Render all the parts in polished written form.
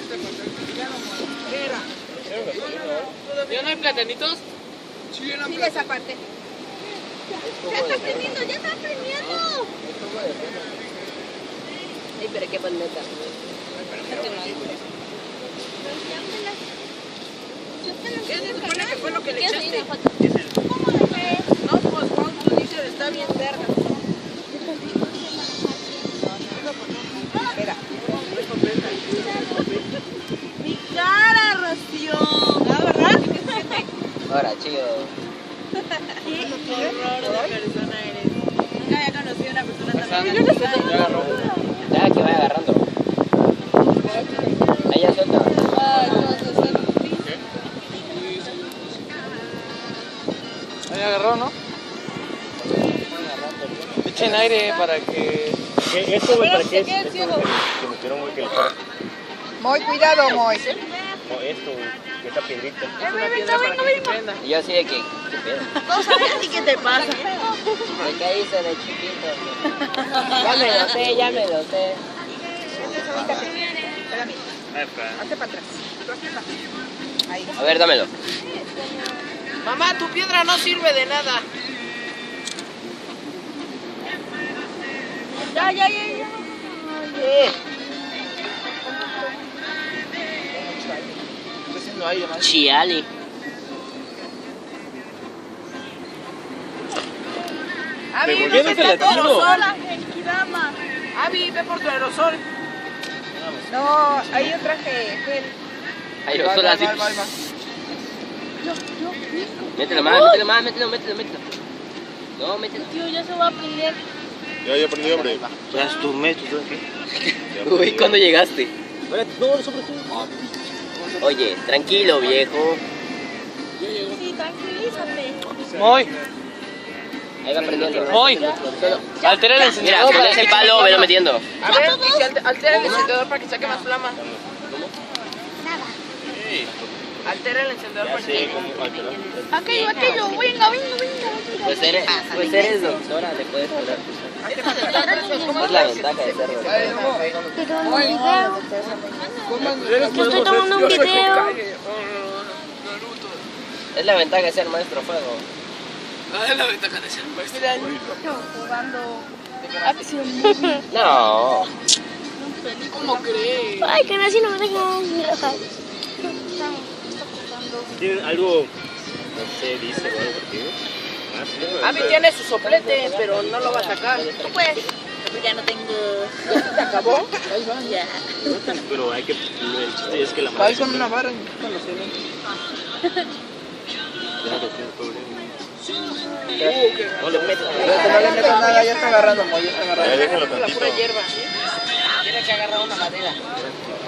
¿Qué era? ¿Ya no hay platanitos? Sí, era Sí, esa parte. Ya está aprendiendo, ya está aprendiendo. Ay, pero qué bonita. ¿Qué se supone que fue lo que le ¿Qué echaste? ¿Cómo lo ves? No, pues Juan dice está bien verga. Espera. Mi cara, Rocío. Ah, ¿verdad? ¿Qué se siente? Ahora, chido. Qué horror de persona eres. Nunca había conocido a una persona tan Yo mala. Ya que vaya agarrando. Ahí ya suelta. Ahí agarró, ¿no? Echen aire para que... Esto, güey, ¿para qué es? ¿Qué es, Esto, ciego? güey, que metieron, güey, que le para. Muy cuidado, Moy. No, esto, güey, que esta piedrita. Es una piedra para que se prenda. Y yo así de que, ¿qué pedo? No sabes ni qué te pasa. Me caíste de chiquito. Ya me lo sé. Espérame. Hazte para atrás. Tú hazte para atrás. Ahí. A ver, dámelo. Mamá, tu piedra no sirve de nada. Ya. Chiali. Avi, ¿por ve qué no por se la tu aerosol. Genkidama. Avi, ve por tu aerosol. No, ahí yo traje gel. Ahí yo solo así. Mételo más, mételo. No, mételo. Tío, ya se va a aprender. Ya aprendí, hombre. Ya es tu mes, ¿tú qué? Uy, ¿cuándo llegaste? Espérate, no, sobre tú. Oye, tranquilo, viejo. Sí, tranquilízate. Moy, Ahí va aprendiendo. Moy. Altera el Mira, encendedor. con ese palo, velo metiendo. A ver, y si altera el encendedor para que saque más flama. Altera el encendedor para que Sí, saque. como alterar. Aquello, venga. Pues eres doctora, le puedes poner. Hazte para atrás. ¿Cómo Es la ventaja de ser doctora. Estoy tomando un video. Yo estoy tomando un video. Es la ventaja de ser maestro fuego. Es la ventaja de ser maestro. Acción. No. ¿Cómo crees? Ay, que así no me dejan relajar. ¿Tienen algo, no sé, dice o algo por ti? Ah, sí, güey. Avi tiene su soplete, pero no lo va a sacar. Pues, ya no tengo. ¿Se acabó? Ya. Pero hay que, el chiste es que la madre... Con una vara con los cementos. Ya lo tiene todo bien. No le metas. No le metas nada, ya está agarrando, Moy, ya está Ya agarrando. déjalo La tantito. pura hierba. Tiene que agarrar una madera.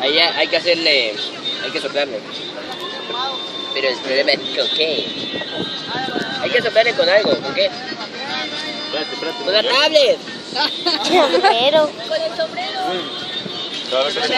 Ahí hay que hacerle, hay que soplarle. Pero el problema es con qué. Hay que soplarle con algo, ¿con qué? Espérate. Con la tablet. Sombrero. Claro que sí.